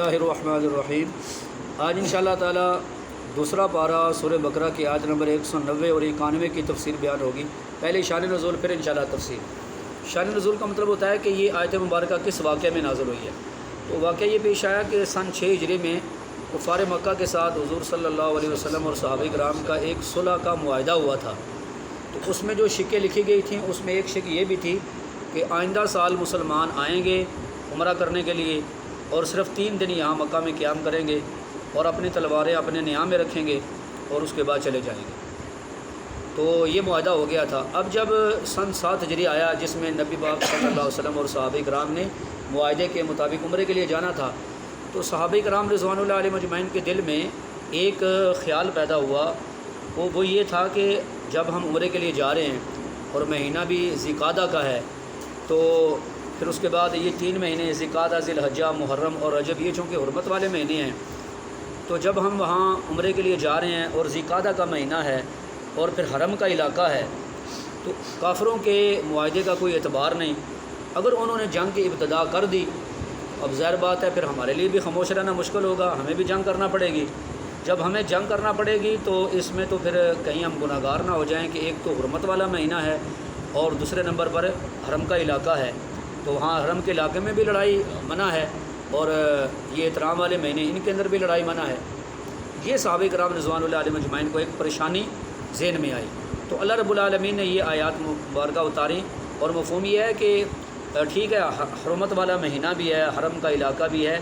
اللہ الرحمن الرحیم۔ آج انشاءاللہ تعالی دوسرا پارہ سورہ بقرہ کی آیت نمبر 190 اور 91 کی تفسیر بیان ہوگی۔ پہلے شان نزول پھر انشاءاللہ تفسیر۔ شان نزول کا مطلب ہوتا ہے کہ یہ آیت مبارکہ کس واقعہ میں نازل ہوئی ہے۔ تو واقعہ یہ پیش آیا کہ سن 6 ہجری میں کفار مکہ کے ساتھ حضور صلی اللہ علیہ وسلم اور صحابہ کرام کا ایک صلح کا معاہدہ ہوا تھا۔ تو اس میں جو شکیں لکھی گئی تھیں اس میں ایک شک یہ بھی تھی کہ آئندہ سال مسلمان آئیں گے عمرہ کرنے کے لیے اور صرف 3 دن یہاں مکہ میں قیام کریں گے اور اپنی تلواریں اپنے نیام میں رکھیں گے اور اس کے بعد چلے جائیں گے۔ تو یہ معاہدہ ہو گیا تھا۔ اب جب سن 7 ہجری آیا جس میں نبی پاک صلی اللہ علیہ وسلم اور صحابہ کرام نے معاہدے کے مطابق عمرے کے لیے جانا تھا، تو صحابہ کرام رضوان اللہ علیہ مجمعین کے دل میں ایک خیال پیدا ہوا، وہ یہ تھا کہ جب ہم عمرے کے لیے جا رہے ہیں اور مہینہ بھی ذی قعدہ کا ہے، تو پھر اس کے بعد یہ 3 مہینے ذی قعدہ، ذی الحجہ، محرم اور رجب یہ چونکہ حرمت والے مہینے ہیں، تو جب ہم وہاں عمرے کے لیے جا رہے ہیں اور ذی قعدہ کا مہینہ ہے اور پھر حرم کا علاقہ ہے، تو کافروں کے معاہدے کا کوئی اعتبار نہیں۔ اگر انہوں نے جنگ کی ابتدا کر دی، اب ظاہر بات ہے پھر ہمارے لیے بھی خاموش رہنا مشکل ہوگا، ہمیں بھی جنگ کرنا پڑے گی۔ جب ہمیں جنگ کرنا پڑے گی تو اس میں تو پھر کہیں ہم گناہ گار نہ ہو جائیں کہ ایک تو حرمت والا مہینہ ہے اور دوسرے نمبر پر حرم کا علاقہ ہے، تو وہاں حرم کے علاقے میں بھی لڑائی منع ہے اور یہ احترام والے مہینے ان کے اندر بھی لڑائی منع ہے۔ یہ صحابہ کرام رضوان اللہ علیہ مجمعین کو ایک پریشانی ذہن میں آئی، تو اللہ رب العالمین نے یہ آیات مبارکہ اتاری اور مفہوم یہ ہے کہ ٹھیک ہے حرمت والا مہینہ بھی ہے، حرم کا علاقہ بھی ہے،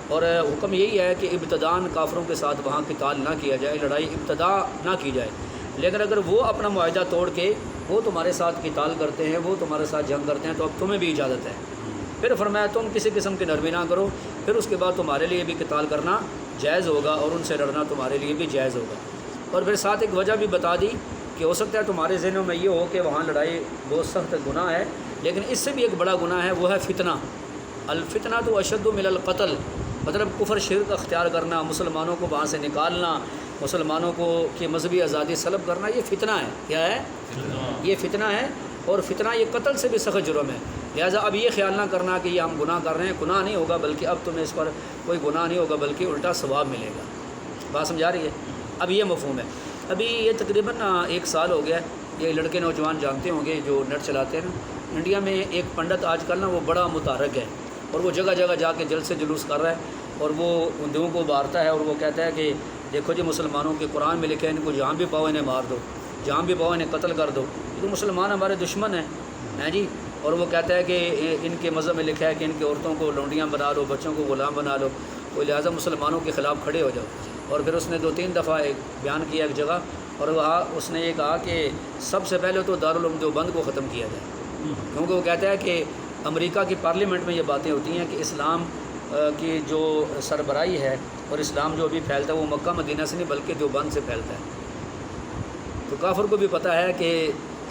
اور حکم یہی ہے کہ ابتداً کافروں کے ساتھ وہاں قتال نہ کیا جائے، لڑائی ابتدا نہ کی جائے، لیکن اگر وہ اپنا معاہدہ توڑ کے وہ تمہارے ساتھ قتال کرتے ہیں، وہ تمہارے ساتھ جنگ کرتے ہیں، تو اب تمہیں بھی اجازت ہے۔ پھر فرمایا تم کسی قسم کی نرمی نہ کرو، پھر اس کے بعد تمہارے لیے بھی قتال کرنا جائز ہوگا اور ان سے لڑنا تمہارے لیے بھی جائز ہوگا۔ اور پھر ساتھ ایک وجہ بھی بتا دی کہ ہو سکتا ہے تمہارے ذہنوں میں یہ ہو کہ وہاں لڑائی بہت سخت گناہ ہے، لیکن اس سے بھی ایک بڑا گناہ ہے، وہ ہے فتنہ۔ الفتنہ تو اشد من القتل، مطلب کفر شرک اختیار کرنا، مسلمانوں کو وہاں سے نکالنا، مسلمانوں کو کی مذہبی آزادی سلب کرنا، یہ فتنہ ہے۔ کیا ہے؟ یہ فتنہ ہے، اور فتنہ یہ قتل سے بھی سخت جرم ہے۔ لہٰذا اب یہ خیال نہ کرنا کہ یہ ہم گناہ کر رہے ہیں، گناہ نہیں ہوگا، بلکہ اب تمہیں اس پر کوئی گناہ نہیں ہوگا بلکہ الٹا ثواب ملے گا۔ بات سمجھا رہی ہے؟ اب یہ مفہوم ہے۔ ابھی یہ تقریباً 1 سال ہو گیا ہے، یہ لڑکے نوجوان جانتے ہوں گے جو نیٹ چلاتے ہیں نا، انڈیا میں ایک پنڈت آج کل نا وہ بڑا متحرک ہے اور وہ جگہ جگہ جا کے جلسے جلوس کر رہا ہے اور وہ ہندوؤں کو ابھارتا ہے اور وہ کہتا ہے کہ دیکھو جی مسلمانوں کے قرآن میں لکھے ہیں ان کو جہاں بھی پاؤ انہیں مار دو، جہاں بھی پاؤ انہیں قتل کر دو، یہ تو مسلمان ہمارے دشمن ہیں جی۔ اور وہ کہتا ہے کہ ان کے مذہب میں لکھا ہے کہ ان کی عورتوں کو لونڈیاں بنا لو، بچوں کو غلام بنا لو، تو لہٰذا مسلمانوں کے خلاف کھڑے ہو جاؤ۔ اور پھر اس نے 2-3 دفعہ ایک بیان کیا ایک جگہ، اور وہاں اس نے یہ کہا کہ سب سے پہلے تو دارالعلوم دیوبند کو ختم کیا جائے، کیونکہ وہ کہتا ہے کہ امریکہ کی پارلیمنٹ میں یہ باتیں ہوتی ہیں کہ اسلام کی جو سربراہی ہے اور اسلام جو ابھی پھیلتا ہے وہ مکہ مدینہ سے نہیں بلکہ دیوبند سے پھیلتا ہے۔ تو کافر کو بھی پتہ ہے کہ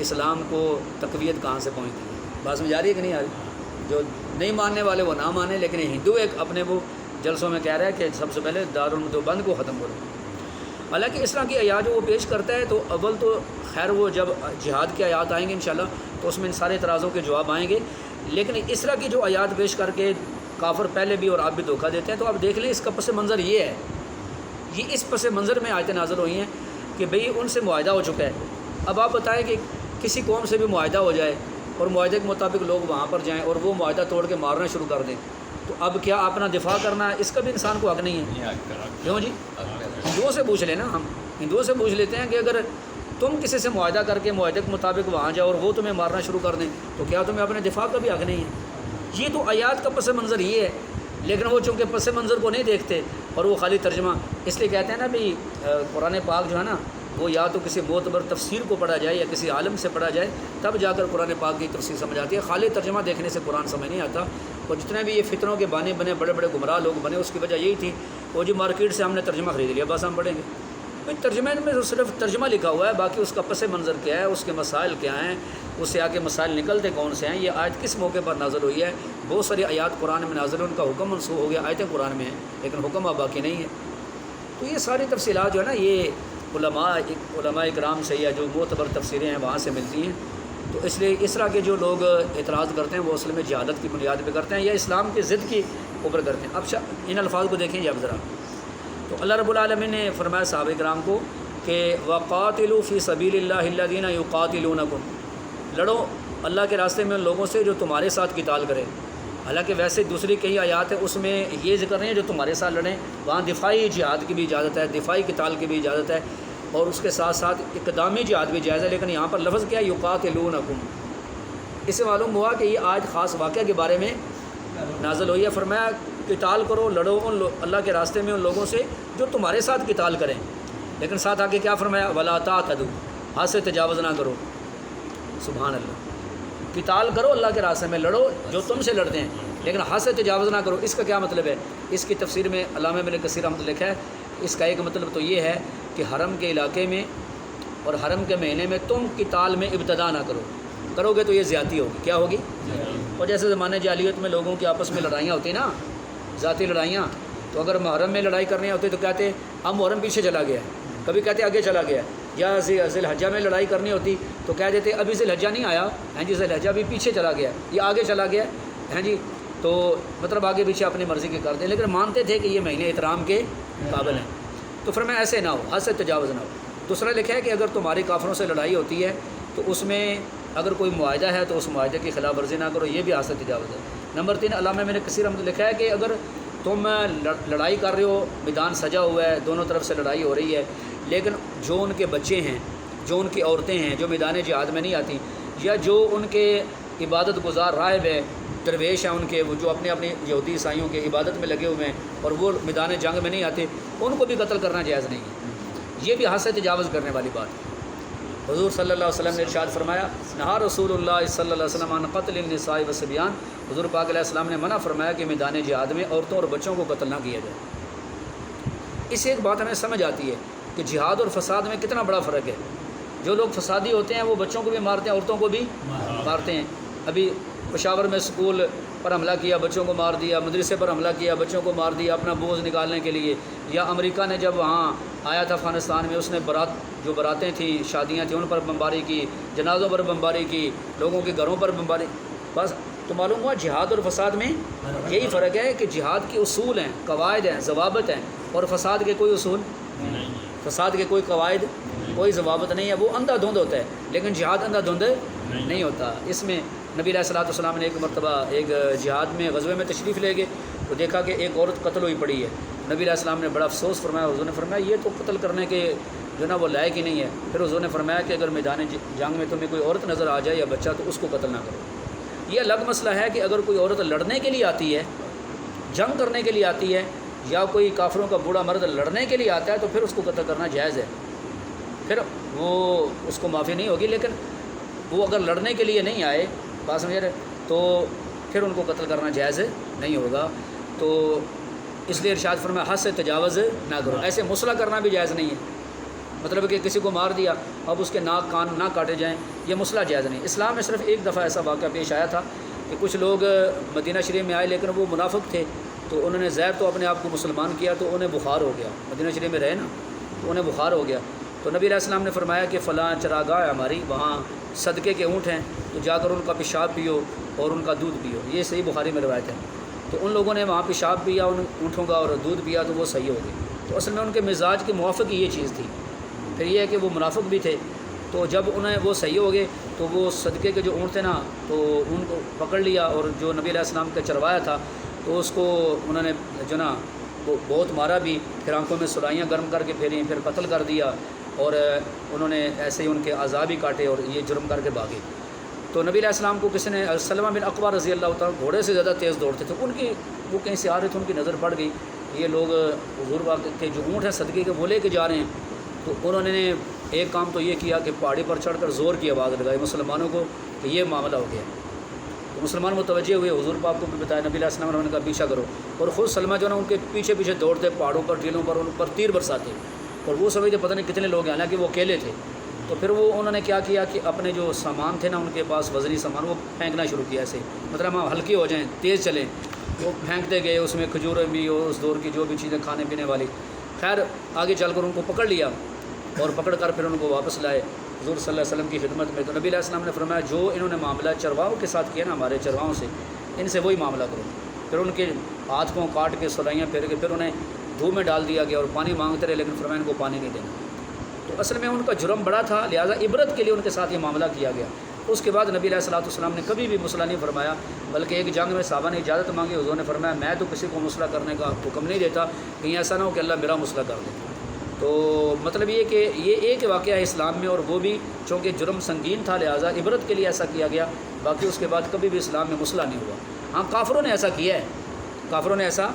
اسلام کو تقویت کہاں سے پہنچتی ہے۔ بات سمجھ آ رہی ہے کہ نہیں آ رہی؟ جو نہیں ماننے والے وہ نہ مانیں، لیکن ہندو ایک اپنے وہ جلسوں میں کہہ رہا ہے کہ سب سے پہلے دارالعلوم دیوبند کو ختم کرو۔ حالانکہ اس طرح کی آیات جو وہ پیش کرتا ہے تو اول تو خیر وہ جب جہاد کی آیات آئیں گے انشاءاللہ تو اس میں ان سارے اعتراضوں کے جواب آئیں گے، لیکن اس طرح کی جو آیات پیش کر کے کافر پہلے بھی اور آپ بھی دھوکہ دیتے ہیں، تو آپ دیکھ لیں اس کا پس منظر یہ ہے، یہ اس پس منظر میں آیتیں نازل ہوئی ہیں کہ بھئی ان سے معاہدہ ہو چکا ہے۔ اب آپ بتائیں کہ کسی قوم سے بھی معاہدہ ہو جائے اور معاہدے کے مطابق لوگ وہاں پر جائیں اور وہ معاہدہ توڑ کے مارنا شروع کر دیں، تو اب کیا اپنا دفاع کرنا ہے؟ اس کا بھی انسان کو حق نہیں ہے۔ کیوں جی؟ ہندوؤں سے پوچھ لینا، ہم ہندوؤں سے پوچھ لیتے ہیں کہ اگر تم کسی سے معاہدہ کر کے معاہدے کے مطابق وہاں جاؤ اور وہ تمہیں مارنا شروع کر دیں تو کیا تمہیں اپنے دفاع کا بھی حق نہیں ہے؟ یہ تو آیات کا پس منظر یہ ہے، لیکن وہ چونکہ پس منظر کو نہیں دیکھتے اور وہ خالی ترجمہ، اس لیے کہتے ہیں نا بھی قرآن پاک جو ہے نا وہ یا تو کسی معتبر تفسیر کو پڑھا جائے یا کسی عالم سے پڑھا جائے تب جا کر قرآن پاک کی تفسیر سمجھ آتی ہے، خالی ترجمہ دیکھنے سے قرآن سمجھ نہیں آتا۔ اور جتنے بھی یہ فتنوں کے بانے بنے، بڑے بڑے گمراہ لوگ بنے، اس کی وجہ یہی تھی وہ جی مارکیٹ سے ہم نے ترجمہ خرید لیا بس ہم پڑھیں گے۔ ترجمے میں صرف ترجمہ لکھا ہوا ہے، باقی اس کا پس منظر کیا ہے، اس کے مسائل کیا ہیں، اس سے آگے مسائل نکلتے کون سے ہیں، یہ آیت کس موقع پر نازل ہوئی ہے۔ بہت ساری آیات قرآن میں نازل ہیں، ان کا حکم منسوخ ہو گیا، آیتیں قرآن میں ہیں لیکن حکم اب باقی نہیں ہے۔ تو یہ ساری تفصیلات جو ہے نا یہ علماء اکرام سے یا جو معتبر تفسیریں ہیں وہاں سے ملتی ہیں۔ تو اس لیے اس طرح کے جو لوگ اعتراض کرتے ہیں وہ اصل میں جہالت کی بنیاد پہ کرتے ہیں یا اسلام کی ضد کی اوپر کرتے ہیں۔ اب ان الفاظ کو دیکھیں جب ذرا، تو اللہ رب العالمین نے فرمایا صحابہ کرام کو کہ وَقَاتِلُوا فِي سَبِيلِ اللَّهِ الَّذِينَ يُقَاتِلُونَكُمْ، لڑو اللہ کے راستے میں ان لوگوں سے جو تمہارے ساتھ قتال کریں۔ حالانکہ ویسے دوسری کئی آیات ہیں اس میں یہ ذکر نہیں ہے جو تمہارے ساتھ لڑیں، وہاں دفاعی جہاد کی بھی اجازت ہے، دفاعی قتال کی بھی اجازت ہے، اور اس کے ساتھ ساتھ اقدامی جہاد بھی جائز ہے، لیکن یہاں پر لفظ کیا ہے؟ یقاتلونکم۔ اس سے معلوم ہوا کہ یہ آیت خاص واقعہ کے بارے میں نازل ہوئی ہے۔ فرمایا قتال کرو، لڑو اللہ کے راستے میں ان لوگوں سے جو تمہارے ساتھ قتال کریں، لیکن ساتھ آگے کیا فرمایا؟ ولا تعتدوا، حد سے تجاوز نہ کرو۔ سبحان اللہ، قتال کرو اللہ کے راستے میں، لڑو جو تم سے لڑتے ہیں، لیکن حد سے تجاوز نہ کرو۔ اس کا کیا مطلب ہے؟ اس کی تفسیر میں علامہ ابن کثیر رحمۃ اللہ لکھا ہے، اس کا ایک مطلب تو یہ ہے کہ حرم کے علاقے میں اور حرم کے مہینے میں تم قتال میں ابتدا نہ کرو، کرو گے تو یہ زیادتی ہوگی۔ کیا ہوگی؟ اور جیسے زمانہ جاہلیت میں لوگوں کی آپس میں لڑائیاں ہوتی نا، ذاتی لڑائیاں، تو اگر محرم میں لڑائی کرنی ہوتی تو کہتے اب محرم پیچھے چلا گیا ہے، کبھی کہتے آگے چلا گیا ہے، یا ذی الحجہ میں لڑائی کرنی ہوتی تو کہہ دیتے ابھی ذی الحجہ نہیں آیا، ہیں جی ذی الحجہ بھی پیچھے چلا گیا یا آگے چلا گیا، ہیں جی، تو مطلب آگے پیچھے اپنی مرضی کے کرتے ہیں، لیکن مانتے تھے کہ یہ مہینے احترام کے قابل ہیں۔ تو فرمایا ایسے نہ ہو، حد سے تجاوز نہ ہو۔ دوسرا لکھا ہے کہ اگر تمہاری کافروں سے لڑائی ہوتی ہے تو اس میں اگر کوئی معاہدہ ہے تو اس معاہدے کی خلاف ورزی نہ کرو، یہ بھی حد سے تجاوز ہے۔ نمبر 3، علامہ ابن کثیر رحمۃ اللہ لکھا ہے کہ اگر تم لڑائی کر رہے ہو، میدان سجا ہوا ہے، دونوں طرف سے لڑائی ہو رہی ہے، لیکن جو ان کے بچے ہیں، جو ان کی عورتیں ہیں جو میدان جہاد میں نہیں آتی، یا جو ان کے عبادت گزار راہب ہے، درویش ہیں ان کے، وہ جو اپنے یہودی عیسائیوں کے عبادت میں لگے ہوئے ہیں اور وہ میدان جنگ میں نہیں آتے، ان کو بھی قتل کرنا جائز نہیں ہے۔ یہ بھی حد سے تجاوز کرنے والی بات ہے۔ حضور صلی اللہ علیہ وسلم نے ارشاد فرمایا، نہا رسول اللہ صلی اللہ علیہ وسلم عن قتل النساء والصبیان، حضور پاک علیہ السلام نے منع فرمایا کہ میدان جہاد میں عورتوں اور بچوں کو قتل نہ کیا جائے۔ اس سے ایک بات ہمیں سمجھ آتی ہے کہ جہاد اور فساد میں کتنا بڑا فرق ہے۔ جو لوگ فسادی ہوتے ہیں وہ بچوں کو بھی مارتے ہیں، عورتوں کو بھی مارتے ہیں۔ ابھی پشاور میں اسکول پر حملہ کیا، بچوں کو مار دیا، مدرسے پر حملہ کیا، بچوں کو مار دیا اپنا بوجھ نکالنے کے لیے۔ یا امریکہ نے جب وہاں آیا تھا افغانستان میں، اس نے جو براتیں تھیں، شادیاں تھیں، ان پر بمباری کی، جنازوں پر بمباری کی، لوگوں کے گھروں پر بمباری۔ بس تو معلوم ہوا جہاد اور فساد میں یہی فرق ہے کہ جہاد کے اصول ہیں، قواعد ہیں، ضوابط ہیں، اور فساد کے کوئی اصول، فساد کے کوئی قواعد، کوئی ضوابط نہیں ہے۔ وہ اندھا دھند ہوتا ہے، لیکن جہاد اندھا دھند نہیں ہوتا۔ اس میں نبی علیہ الصلوۃ والسلام نے ایک مرتبہ ایک جہاد میں غزوے میں تشریف لے گئے تو دیکھا کہ ایک عورت قتل ہوئی پڑی ہے۔ نبی علیہ السلام نے بڑا افسوس فرمایا، حضور نے فرمایا یہ تو قتل کرنے کے جو نا وہ لائق ہی نہیں ہے۔ پھر حضور نے فرمایا کہ اگر میدان جنگ میں تمہیں کوئی عورت نظر آ جائے یا بچہ تو اس کو قتل نہ کرو۔ یہ الگ مسئلہ ہے کہ اگر کوئی عورت لڑنے کے لیے آتی ہے، جنگ کرنے کے لیے آتی ہے، یا کوئی کافروں کا بوڑھا مرد لڑنے کے لیے آتا ہے تو پھر اس کو قتل کرنا جائز ہے، پھر وہ اس کو معافی نہیں ہوگی۔ لیکن وہ اگر لڑنے کے لیے نہیں آئے، بات سمجھ رہے، تو پھر ان کو قتل کرنا جائز نہیں ہوگا۔ تو اس لیے ارشاد فرمایا حد سے تجاوز نہ کرو۔ ایسے مسئلہ کرنا بھی جائز نہیں ہے، مطلب کہ کسی کو مار دیا اب اس کے ناک کان نہ کاٹے جائیں، یہ مسئلہ جائز نہیں۔ اسلام میں صرف ایک دفعہ ایسا واقعہ پیش آیا تھا کہ کچھ لوگ مدینہ شریف میں آئے لیکن وہ منافق تھے، تو انہوں نے زہر تو اپنے آپ کو مسلمان کیا تو انہیں بخار ہو گیا، مدینہ شریف میں رہے نا تو انہیں بخار ہو گیا۔ تو نبی علیہ السلام نے فرمایا کہ فلاں چراگاہ ہے ہماری، وہاں صدقے کے اونٹ ہیں، تو جا کر ان کا پیشاب پیو اور ان کا دودھ پیو۔ یہ صحیح بخاری میں روایت ہے۔ تو ان لوگوں نے وہاں پیشاب پیا ان اونٹوں کا اور دودھ پیا تو وہ صحیح ہو گئے۔ تو اصل میں ان کے مزاج کے موافق یہ چیز تھی۔ پھر یہ ہے کہ وہ منافق بھی تھے، تو جب انہیں وہ صحیح ہو گئے تو وہ صدقے کے جو اونٹ تھے نا تو ان کو پکڑ لیا، اور جو نبی علیہ السلام کا چروایا تھا تو اس کو انہوں نے جو نا وہ بہت مارا بھی، پھر آنکھوں میں سرائیاں گرم کر کے پھیریں، پھر قتل کر دیا، اور انہوں نے ایسے ہی ان کے اعضاء بھی کاٹے اور یہ جرم کر کے بھاگے۔ تو نبی علیہ السلام کو کسی نے، سلمہ بن اقوا رضی اللہ تعالیٰ گھوڑے سے زیادہ تیز دوڑتے تھے، ان کی وہ کہیں سے آ رہے تھے، ان کی نظر پڑ گئی یہ لوگ حضور پاک کے جو اونٹ ہیں صدقے کے وہ لے کے جا رہے ہیں۔ تو انہوں نے ایک کام تو یہ کیا کہ پہاڑی پر چڑھ کر زور کی آواز لگائی مسلمانوں کو کہ یہ معاملہ ہو گیا۔ تو مسلمان متوجہ ہوئے، حضور پاک کو بھی بتایا، نبی علیہ السلام نے کہا پیچھا کرو، اور خود سلمہ جو ہے نا ان کے پیچھے پیچھے دوڑتے، پہاڑوں پر ٹیلوں پر ان پر تیر برساتے، اور وہ سمجھتے پتہ نہیں کتنے لوگ ہیں، حالانکہ وہ اکیلے تھے۔ تو پھر وہ انہوں نے کیا کیا کہ اپنے جو سامان تھے نا ان کے پاس وزنی سامان وہ پھینکنا شروع کیا، ایسے مطلب ہم ہلکے ہو جائیں، تیز چلیں، وہ پھینکتے گئے، اس میں کھجوریں بھی اور اس دور کی جو بھی چیزیں کھانے پینے والی۔ خیر آگے چل کر ان کو پکڑ لیا اور پکڑ کر پھر ان کو واپس لائے حضور صلی اللہ علیہ وسلم کی خدمت میں۔ تو نبی علیہ السلام نے فرمایا جو انہوں نے معاملہ چرواؤں کے ساتھ کیا نا، ہمارے چرواؤں سے، ان سے وہی معاملہ کرو۔ پھر ان کے ہاتھ کو کاٹ کے سلائیاں پھیر کے پھر انہیں دھوپ میں ڈال دیا گیا اور پانی مانگتے رہے، لیکن فرمایا ان کو پانی نہیں دینا۔ تو اصل میں ان کا جرم بڑا تھا، لہٰذا عبرت کے لیے ان کے ساتھ یہ معاملہ کیا گیا۔ اس کے بعد نبی علیہ الصلوۃ والسلام نے کبھی بھی مسئلہ نہیں فرمایا، بلکہ ایک جنگ میں صحابہ نے اجازت مانگی، حضور نے فرمایا میں تو کسی کو مسئلہ کرنے کا حکم نہیں دیتا، کہیں ایسا نہ ہو کہ اللہ میرا مسئلہ کر دے۔ تو مطلب یہ کہ یہ ایک واقعہ ہے اسلام میں، اور وہ بھی چونکہ جرم سنگین تھا لہٰذا عبرت کے لیے ایسا کیا گیا، باقی اس کے بعد کبھی بھی اسلام میں مسئلہ نہیں ہوا۔ ہاں کافروں نے ایسا کیا ہے، کافروں نے ایسا۔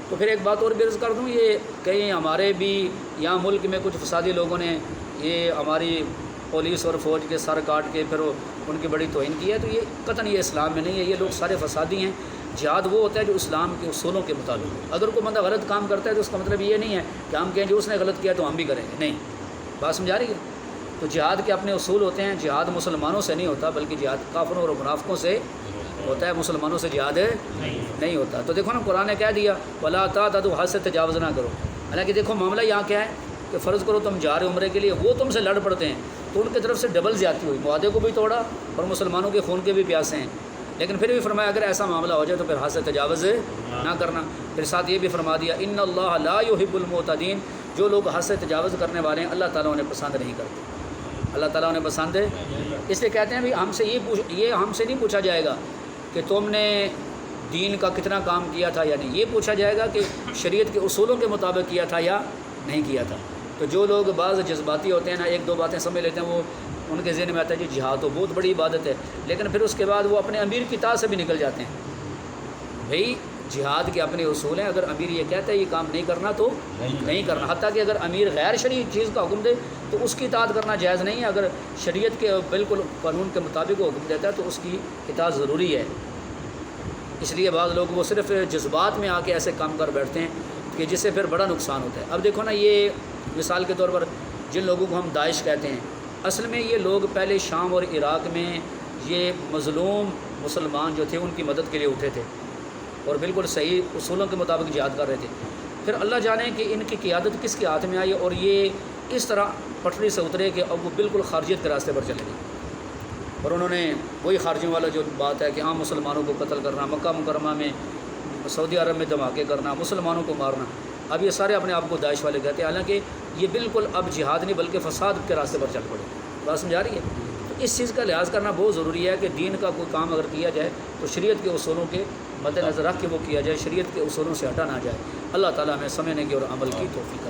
تو پھر ایک بات اور بھی عرض کر دوں، یہ کہیں ہمارے بھی یہاں ملک میں کچھ فسادی لوگوں نے یہ ہماری پولیس اور فوج کے سر کاٹ کے پھر ان کی بڑی توہین کی ہے، تو یہ قطعاً یہ اسلام میں نہیں ہے، یہ لوگ سارے فسادی ہیں۔ جہاد وہ ہوتا ہے جو اسلام کے اصولوں کے مطابق، اگر کوئی بندہ غلط کام کرتا ہے تو اس کا مطلب یہ نہیں ہے کہ ہم کہیں جو اس نے غلط کیا تو ہم بھی کریں گے، نہیں، بات سمجھا رہی ہے۔ تو جہاد کے اپنے اصول ہوتے ہیں، جہاد مسلمانوں سے نہیں ہوتا بلکہ جہاد کافروں اور منافقوں سے ہوتا ہے، مسلمانوں سے جہاد نہیں ہوتا۔ تو دیکھو نا قرآن نے کہہ دیا ولا تعتدوا، حد سے تجاوز نہ کرو، حالانکہ دیکھو معاملہ یہاں کیا ہے کہ فرض کرو تم جا رہے عمرے کے لیے، وہ تم سے لڑ پڑتے ہیں تو ان کی طرف سے ڈبل زیادتی ہوئی، معاہدے کو بھی توڑا اور مسلمانوں کے خون کے بھی پیاسے ہیں، لیکن پھر بھی فرمایا اگر ایسا معاملہ ہو جائے تو پھر حد سے تجاوز نہ کرنا۔ پھر ساتھ یہ بھی فرما دیا ان اللہ لا یحب المعتدین، جو لوگ حد سے تجاوز کرنے والے ہیں اللہ تعالیٰ انہیں پسند نہیں کرتے، اللہ تعالیٰ انہیں پسند ہے۔ اس لیے کہتے ہیں بھی ہم سے یہ ہم سے نہیں پوچھا جائے گا کہ تم نے دین کا کتنا کام کیا تھا یا نہیں، یہ پوچھا جائے گا کہ شریعت کے اصولوں کے مطابق کیا تھا یا نہیں کیا تھا۔ تو جو لوگ بعض جذباتی ہوتے ہیں نا، ایک دو باتیں سمجھ لیتے ہیں، وہ ان کے ذہن میں آتا ہے جی جہاد تو بہت بڑی عبادت ہے، لیکن پھر اس کے بعد وہ اپنے امیر کی اطاعت سے بھی نکل جاتے ہیں۔ بھئی جہاد کے اپنے اصول ہیں، اگر امیر یہ کہتا ہے یہ کام نہیں کرنا تو نہیں کرنا، حتیٰ کہ اگر امیر غیر شرعی چیز کا حکم دے تو اس کی اطاعت کرنا جائز نہیں ہے، اگر شریعت کے بالکل قانون کے مطابق وہ حکم دیتا ہے تو اس کی اطاعت ضروری ہے۔ اس لیے بعض لوگ وہ صرف جذبات میں آ کے ایسے کام کر بیٹھتے ہیں کہ جس سے پھر بڑا نقصان ہوتا ہے۔ اب دیکھو نا، یہ مثال کے طور پر جن لوگوں کو ہم داعش کہتے ہیں، اصل میں یہ لوگ پہلے شام اور عراق میں یہ مظلوم مسلمان جو تھے ان کی مدد کے لیے اٹھے تھے اور بالکل صحیح اصولوں کے مطابق جہاد کر رہے تھے۔ پھر اللہ جانے کہ ان کی قیادت کس کے ہاتھ میں آئی اور یہ اس طرح پٹری سے اترے کہ اب وہ بالکل خارجیت کے راستے پر چلے گئے، اور انہوں نے وہی خارجیوں والا جو بات ہے کہ عام مسلمانوں کو قتل کرنا، مکہ مکرمہ میں سعودی عرب میں دھماکے کرنا، مسلمانوں کو مارنا، اب یہ سارے اپنے آپ کو داعش والے کہتے ہیں، حالانکہ یہ بالکل اب جہاد نہیں بلکہ فساد کے راستے پر چل پڑے۔ بات سمجھا رہی ہے؟ تو اس چیز کا لحاظ کرنا بہت ضروری ہے کہ دین کا کوئی کام اگر کیا جائے تو شریعت کے اصولوں کے مد نظر رکھ کے وہ کیا جائے، شریعت کے اصولوں سے ہٹا نہ جائے۔ اللہ تعالیٰ ہمیں سمجھنے کی اور عمل کی توفیق